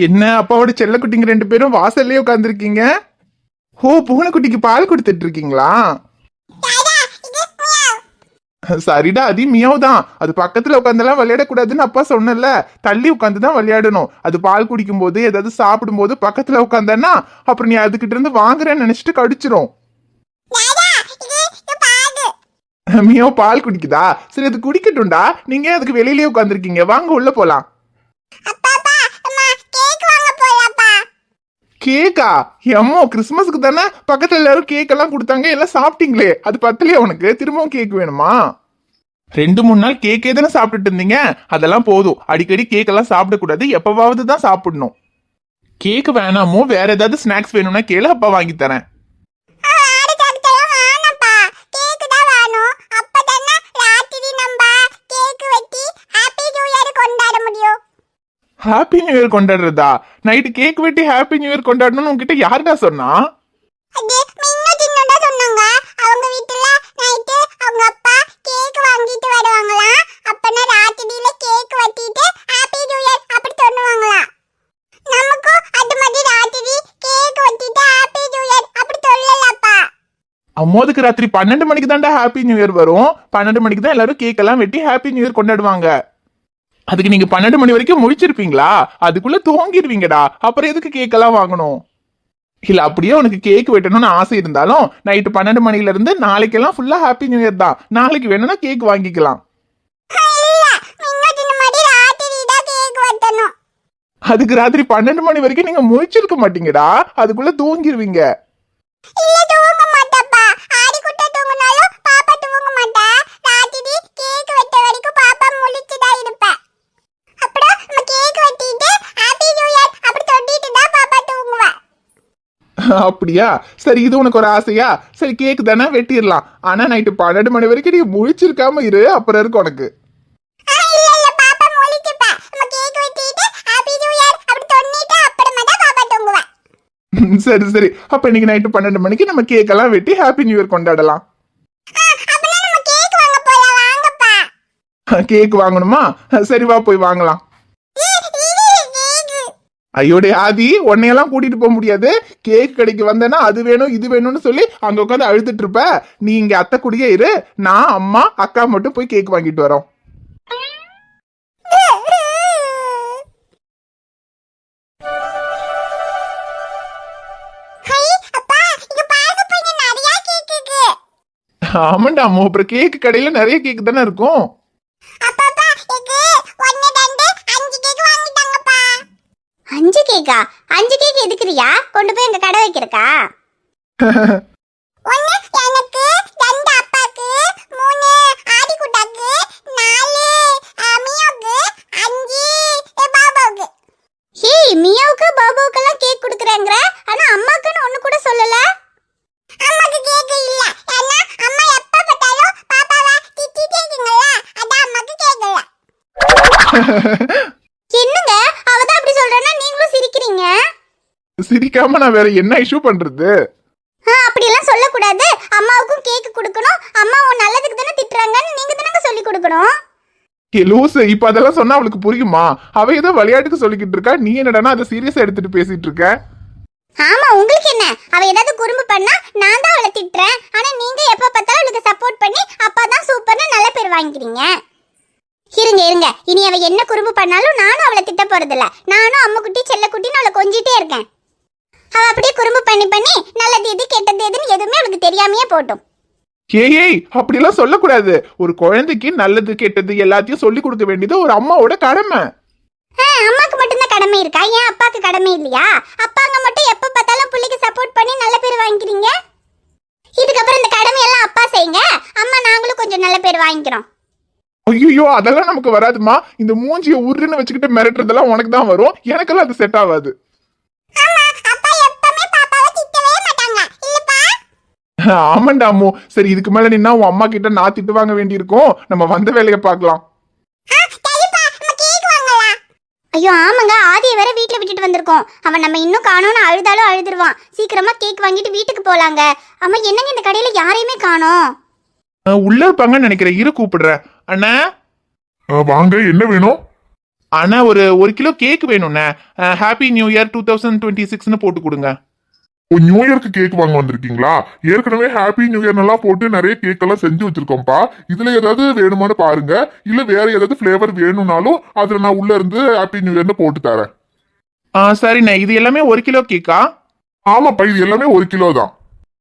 என்ன அப்பாவோட செல்லக்குட்டிங்க 2 பேரும் வாசல்லே உட்காந்துருக்கீங்க? ஓ, பூனைக்குட்டிக்கு பால் கொடுத்துட்டு இருக்கீங்களா? சரிடா, அது மியாவ் தான். அது பக்கத்துல உட்காந்தெல்லாம் விளையாடக்கூடாதுன்னு அப்பா சொன்னல. தள்ளி உட்காந்துதான் விளையாடணும். அது பால் குடிக்கும் போது ஏதாவது சாப்பிடும் போது பக்கத்துல உட்காந்தன்னா அப்புறம் நீ அதுகிட்ட இருந்து வாங்குறேன்னு நினைச்சிட்டு கடிச்சிரும். மியாவ் பால் குடிக்குதா? சரி, அது குடிக்கட்டும்டா. நீங்க அதுக்கு வெளியிலேயே உட்காந்துருக்கீங்க, வாங்க உள்ள போலாம். கேக்கா? எம்மோ, கிறிஸ்துமஸ்க்கு தானே பக்கத்துல எல்லாரும் கேக் எல்லாம் கொடுத்தாங்க, எல்லாம் சாப்பிட்டீங்களே, அது பத்தலையே உனக்கு? திரும்பவும் கேக் வேணுமா? 2-3 நாள் கேக்கே தானே சாப்பிட்டுட்டு இருந்தீங்க, அதெல்லாம் போதும். அடிக்கடி கேக் எல்லாம் சாப்பிடக்கூடாது, எப்பவாவது தான் சாப்பிடணும். கேக் வேணாமோ வேற ஏதாவது ஸ்நாக்ஸ் வேணும்னா கேளு, அப்பா வாங்கி தரேன். ஹாப்பி நியூ இயர் கொண்டாடுறதா? நைட்டு கேக் வெட்டி ஹாப்பி நியூ இயர் கொண்டாடணும்னு உங்ககிட்ட யாருடா சொன்னா? அம்மோதுக்கு ராத்திரி 12 மணிக்கு தான்டா ஹாப்பி நியூ இயர் வரும். 12 மணிக்கு தான் எல்லாரும் கேக் எல்லாம் வெட்டி ஹாப்பி நியூ இயர் கொண்டாடுவாங்க. அதுக்கு நீங்க 12 மணி வரைக்கும் முடிச்சிருப்பீங்களா? அதுக்குள்ள தூங்கிடுவீங்கடா, அப்புறம் எதுக்கு கேக் எல்லாம் வாங்கணும்? இல்ல, அப்படியே உனக்கு கேக் வெட்டணும்னு ஆசை இருந்தாலும் நைட்டு 12 மணில இருந்து நாளைக்கெல்லாம் ஃபுல்லா ஹாப்பி நியூ இயர் தான். நாளைக்கு வேணும்னா கேக் வாங்கிக்கலாம். அதுக்கு ராத்திரி 12 மணி வரைக்கும் நீங்க முடிச்சிருக்க மாட்டீங்கடா, அதுக்குள்ள தூங்கிடுவீங்க. அப்படியா? சரி, இது உனக்கு ஒரு ஆசையா? சரி, கேக் தானே, வெட்டிடலாம். ஆனா நைட்டு 12 மணி வரைக்கும் நீ முழிச்சிருக்காம இரு, அப்புறம் இருக்கு உனக்கு. சரி சரி, அப்ப இன்னைக்கு நைட்டு 12 மணிக்கு நம்ம கேக் எல்லாம் வெட்டி ஹாப்பி நியூ இயர் கொண்டாடலாம். கேக் வாங்கணுமா? சரி, வா போய் வாங்கலாம். ஐயோடே ஆதி, உன்னையெல்லாம் கூட்டிட்டு போக முடியாது. கேக் கடைக்கு வந்தேன்னா அது வேணும் இது வேணும்னு சொல்லி அங்க உட்காந்து அழுதுட்டு இருப்ப. நீ இங்க அத்தை கூடயே இரு, நான் அம்மா அக்கா மட்டும் போய் கேக் வாங்கிட்டு வரோம். ஆமாண்டா அம்மா, அப்புறம் கேக் கடையில நிறைய கேக் தானே இருக்கும். 5 கேக்கா? 5 கேக் எதுக்குறியா? கொண்டு போய் எங்க கடை வைக்கிறக்கா? 1 எனக்கு, 2 அப்பாக்கு, 3 ஆதிகுட்டாக்கு, 4 மியாவுக்கு, 5 பாபாவுக்கு. ஹே, மியாவுக்கு பாபாவுக்கெல்லாம் கேக் கொடுக்குறாங்க, ஆனா அம்மாக்குன்னு ஒண்ணு கூட சொல்லல. அம்மாக்கு கேக் இல்ல, ஏன்னா அம்மா எப்ப பார்த்தாலும் பாப்பாவை திட்டிட்டே இருக்கீங்களா, அதான் அம்மாக்கு கேக் இல்ல. என்னங்க அவதான் அப்படி சொல்றேன்னா நீங்களும் சிரிக்கிறீங்க? சிரிக்காம நான் வேற என்ன இஷ்யூ பண்றது? அப்படி எல்லாம் சொல்ல கூடாது. அம்மாவுக்கும் கேக் கொடுக்கணும். அம்மா உன் நல்லதுக்கு தானே திட்டுறாங்கன்னு நீங்க தானங்க சொல்லி கொடுக்கணும். லூசு, இப்ப அதெல்லாம் சொன்னா அவளுக்கு புரியுமா? அவ ஏதோ விளையாட்டுக்கு சொல்லிக்கிட்டு இருக்கா, நீ என்னடா அதை சீரியஸா எடுத்துட்டு பேசிட்டு இருக்க? ஆமா, உங்களுக்கு என்ன? அவ ஏதாவது குறும்பு பண்ணா நான் தான் அவளை திட்டுறேன். ஆனா நீங்க எப்ப பார்த்தாலும் அவளுக்கு சப்போர்ட் பண்ணி அப்பாதான் சூப்பர்னு நல்ல பேர் வாங்கிக்கிறீங்க. இருங்க இருங்க, இனி அவ என்ன குறும்பு பண்ணாலும் நானும் அவளை திட்ட போறதில்ல. நானும் அம்முக்குட்டி செல்லக்குட்டின்னு அவளை கொஞ்சிட்டே இருக்கேன். அவ அப்படியே குறும்பு பண்ணி பண்ணி நல்லது எது கெட்டது எதுன்னு எதுவுமே அவளுக்கு தெரியாமையே போட்டும். ஏய், அப்படிலாம் சொல்லக்கூடாது. ஒரு குழந்தைக்கு நல்லது கெட்டது எல்லாத்தையும் சொல்லி கொடுக்க வேண்டியது ஒரு அம்மாவோட கடமை. அம்மாக்கு மட்டும்தான் கடமை இருக்கா? ஏன் அப்பாக்கு கடமை இல்லையா? அப்பாங்க மட்டும் எப்ப பார்த்தாலும் பிள்ளைக்கு சப்போர்ட் பண்ணி நல்ல பேர் வாங்கிக்கிறீங்க. இதுக்கப்புறம் இந்த கடமையெல்லாம் அப்பா செய்யுங்க, அம்மா நாங்களும் கொஞ்சம் நல்ல பேர் வாங்கிக்கிறோம். ஐயோ, அதெல்லாம் நமக்கு வராதுமா. இந்த மூஞ்சிய உருன்னு வச்சுக்கிட்டு மிரட்டுறதெல்லாம் உனக்கு தான் வரும், எனக்கெல்லாம் அது செட் ஆகாது. ஆமாண்டா அம்மு. சரி, இதுக்கு மேல நின்னா உன் அம்மா கிட்ட நான் திட்டு வாங்க வேண்டியிருக்கும். நம்ம வந்த வேலையை பார்க்கலாம். ஐயோ ஆமாங்க, ஆதியை வேற வீட்டுல விட்டுட்டு வந்திருக்கோம். அவன் நம்ம இன்னும் காணோம்னு அழுதாலும் அழுதுருவான். சீக்கிரமா கேக் வாங்கிட்டு வீட்டுக்கு போலாங்க. அம்மா, என்னங்க இந்த கடையில யாரையுமே காணோம்? உள்ள இருப்பாங்கன்னு நினைக்கிறேன், இரு கூப்பிடுறேன். அண்ணா வாங்க, என்ன வேணும்? ஆனா ஒரு கிலோ கேக் வேணும்ண்ணே. ஹாப்பி நியூ இயர் 2026ன்னு போட்டு கொடுங்க. ஓ, நியூ இயர்க்கு கேக் வாங்க வந்திருக்கீங்களா? ஏற்கனவே ஹாப்பி நியூ இயர் எல்லாம் போட்டு நிறைய கேக் எல்லாம் செஞ்சு வச்சிருக்கோம்ப்பா. இதுல ஏதாவது வேணுமான்னு பாருங்க. இல்ல வேற ஏதாவது ஃபிளேவர் வேணும்னாலும் அதுல நான் உள்ள இருந்து ஹாப்பி நியூ இயர்னு போட்டு தரேன். சரிண்ணே, இது எல்லாமே 1 கிலோ கேக்கா? ஆமாப்பா, இது எல்லாமே 1 கிலோ தான்.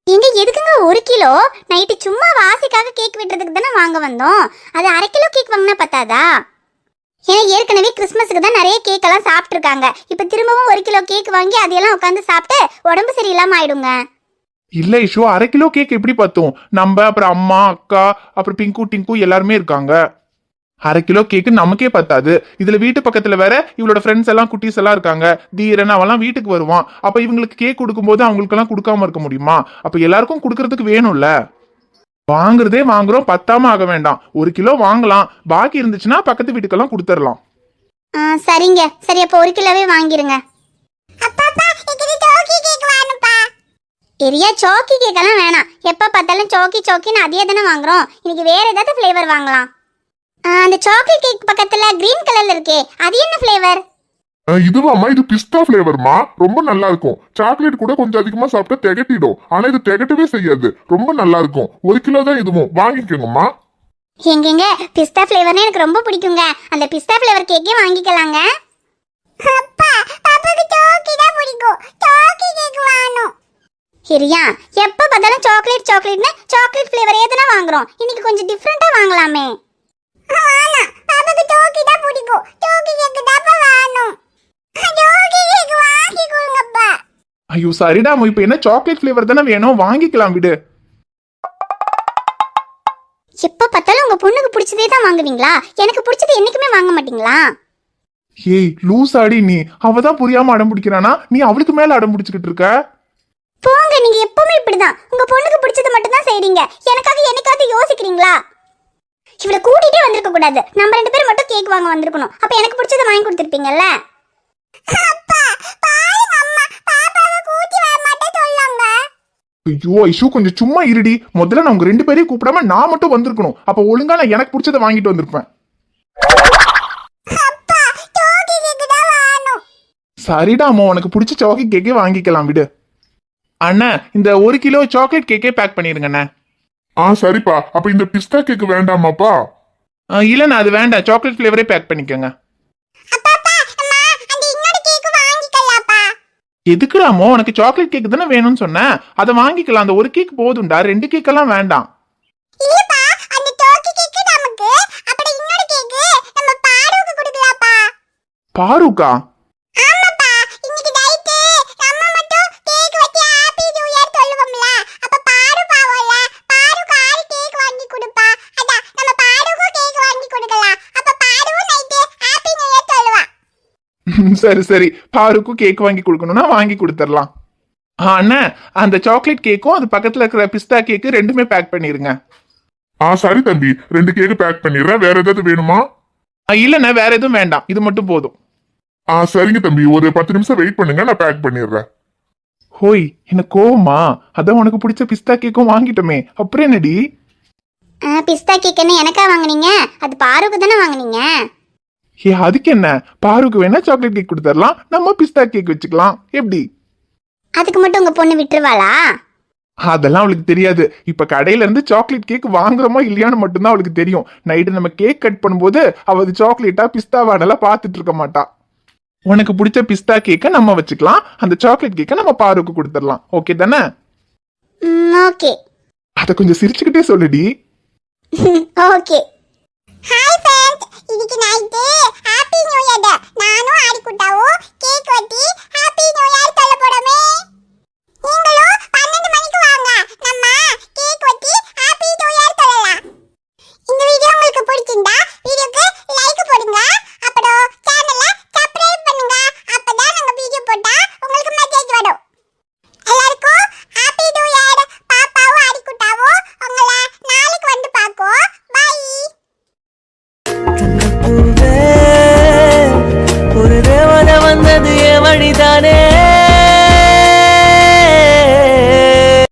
எங்க எதுக்குங்க 1 கிலோ? நைட்டு சும்மா வாசிக்காக கேக் வெட்டுறதுக்கு தானே வாங்க வந்தோம். அது 1/2 கிலோ கேக் வாங்கினா பத்தாதா? ஏன்னா ஏற்கனவே கிறிஸ்மஸுக்கு தான் நிறைய கேக் எல்லாம் சாப்பிட்டுருக்காங்க. இப்ப திரும்பவும் 1 கிலோ கேக் வாங்கி அதையெல்லாம் உட்காந்து சாப்பிட்டு உடம்பு சரியில்லாம ஆயிடுங்க. இல்ல இஷு, 1/2 கிலோ கேக் எப்படி பத்தும்? நம்ம அப்புறம் அம்மா, அக்கா, அப்புறம் பிங்கு டிங்கு எல்லாருமே இருக்காங்க. 1/2 கிலோ கேக்கு நமக்கே பத்தாது. இதுல வீட்டு பக்கத்துல வேற இவளோட ஃப்ரெண்ட்ஸ் எல்லாம் குட்டீஸ் எல்லாம் இருக்காங்க. தீரன் அவெல்லாம் வீட்டுக்கு வருவான். அப்ப இவங்களுக்கு கேக் கொடுக்கும்போது அவங்களுக்கு எல்லாம் கொடுக்காம இருக்க முடியுமா? அப்ப எல்லாருக்கும் கொடுக்கறதுக்கு வேணும்ல. வாங்குறதே வாங்குறோம், பத்தாம ஆக வேண்டாம். 1 கிலோ வாங்கலாம், பாக்கி இருந்துச்சுன்னா பக்கத்து வீட்டுக்கெல்லாம் கொடுத்துடலாம். சரிங்க, சரி அப்போ 1 கிலோவே வாங்கிருங்க. பெரிய சாக்கி கேக் எல்லாம் வேணாம். எப்ப பார்த்தாலும் சாக்கின்னு அதே தானே வாங்குறோம். இன்னைக்கு வேற ஏதாவது ஃபிளேவர் வாங்கலாம். அந்த சாக்லேட் கேக் பக்கத்துல கிரீன் கலர்ல இருக்கே, அது என்ன ஃபிளேவர்? இதுவாம்மா, இது பிஸ்தா ஃபிளேவர்மா. ரொம்ப நல்லா இருக்கும். சாக்லேட் கூட கொஞ்சம் அதிகமா சாப்பிட்டா திகட்டிடும். ஆனா இது திகட்டவே செய்யாது. ரொம்ப நல்லா இருக்கும். 1 கிலோ தான் இதுவும். வாங்கிக்கோங்கம்மா. எங்கெங்க பிஸ்தா ஃபிளேவர்னு எனக்கு ரொம்ப பிடிக்குங்க. அந்த பிஸ்தா ஃபிளேவர் கேக்கே வாங்கிக்கலாங்க. அப்பா, பாப்பாக்கு சாக்கி தான் பிடிக்கும். சாக்கி கேக் வேணும். சரியா, எப்ப பார்த்தாலும் சாக்லேட்னு சாக்லேட் ஃபிளேவர் ஏதனா வாங்குறோம். இன்னைக்கு கொஞ்சம் டிஃபரெண்டா வாங்கலாமே. ஆனா பாப்பாக்கு சாக்கி தான் பிடிக்கும். சாக்கி கேக் தான் வேணும். சாக்கி கேக் வாங்கி கொடுங்கப்பா. ஐயோ சரிடா, இப்ப என்ன சாக்லேட் ஃபிளேவர் தானே வேணும், வாங்கிக்கலாம் விடு. எப்ப பார்த்தாலும் உங்க பொண்ணுக்கு பிடிச்சதே தான் வாங்குவீங்களா? எனக்கு பிடிச்சது என்னைக்குமே வாங்க மாட்டீங்களா? ஏய் லூஸ் ஆடி நீ. அவதான் புரியாம அடம் பிடிக்கிறானா, நீ அவளுக்கு மேல அடம் பிடிச்சுக்கிட்டு இருக்க. போங்க, நீங்க எப்பவுமே இப்படிதான். உங்க பொண்ணுக்கு பிடிச்சது மட்டும் தான் செய்றீங்க. எனக்காக என்னைக்காவது யோசிக்கிறீங்களா? இவளை கூட்டிட்டே வந்திருக்க கூடாது. நம்ம 2 பேரும் மட்டும் கேக் வாங்க வந்திருக்கணும். அப்ப எனக்கு பிடிச்சத வாங்கி கொடுத்திருப்பீங்கல்ல. அப்பா, பாருங்க அம்மா, பாப்பாவை கூட்டி வர மாட்டே சொல்லுங்க. ஐயோ ஐஷு, கொஞ்சம் சும்மா இருடி. முதல்ல நான் உங்க 2 பேரையும் கூப்பிடாம நான் மட்டும் வந்திருக்கணும். அப்ப ஒழுங்கா நான் எனக்கு பிடிச்சதை வாங்கிட்டு வந்திருப்பேன். அப்பா, சாக்கி கேக் தான் வேணும். சரிடா அம்மா, உனக்கு பிடிச்ச சாக்லேட் கேக்கே வாங்கிக்கலாம் விடு. அண்ணா, இந்த 1 கிலோ சாக்லேட் கேக்கே பேக் பண்ணிருங்கண்ணே. சரிப்பா. அப்ப இந்த பிஸ்தா கேக் வேண்டாமாப்பா? இல்லண்ணா, அது வேண்டாம். சாக்லேட் ஃபிளேவரே பேக் பண்ணிக்கோங்க. எதுக்குடாமோ, உனக்கு சாக்லேட் கேக் தானே வேணும்னு சொன்னேன். அதை வாங்கிக்கலாம். அந்த 1 கேக் போதும்டா, 2 கேக் எல்லாம் வேண்டாம். பாருக்கா? சரி சரி, பாருக்கும் கேக் வாங்கி கொடுக்கணும்னா வாங்கி கொடுத்துடலாம். அண்ணா, அந்த சாக்லேட் கேக்கும் அது பக்கத்துல இருக்கிற பிஸ்தா கேக்கு 2மே பேக் பண்ணிருங்க. சரி தம்பி, 2 கேக் பேக் பண்ணிடுறேன். வேற ஏதாவது வேணுமா? இல்லண்ணா, வேற எதுவும் வேண்டாம், இது மட்டும் போதும். சரிங்க தம்பி, ஒரு 10 நிமிஷம் வெயிட் பண்ணுங்க, நான் பேக் பண்ணிடுறேன். ஹோய், எனக்கு கோவமா? அதான் உனக்கு பிடிச்ச பிஸ்தா கேக்கும் வாங்கிட்டோமே, அப்புறம் என்னடி? பிஸ்தா கேக் என்ன எனக்கா வாங்குனீங்க? அது பாருக்கு தானே வாங்குனீங்க. அதுக்கு என்ன, பாருக்கு வேணா சாக்லேட் கேக் கொடுத்துடலாம், நம்ம பிஸ்தா கேக் வச்சுக்கலாம். எப்படி? அதுக்கு மட்டும் உங்க பொண்ணு விட்டுருவாளா? அதெல்லாம் அவளுக்கு தெரியாது. இப்ப கடையில இருந்து சாக்லேட் கேக் வாங்குறோமா இல்லையான்னு மட்டும்தான் அவளுக்கு தெரியும். நைட்டு நம்ம கேக் கட் பண்ணும்போது அவ சாக்லேட்டா பிஸ்தாவாடெல்லாம் பார்த்துட்டு இருக்க மாட்டா. உனக்கு பிடிச்ச பிஸ்தா கேக்கை நம்ம வச்சுக்கலாம், அந்த சாக்லேட் கேக்கை நம்ம பாருக்கு கொடுத்துடலாம். ஓகே தானே? ஓகே. அத கொஞ்சம் சிரிச்சுக்கிட்டே சொல்லுடி. ஓகே. ஹாய்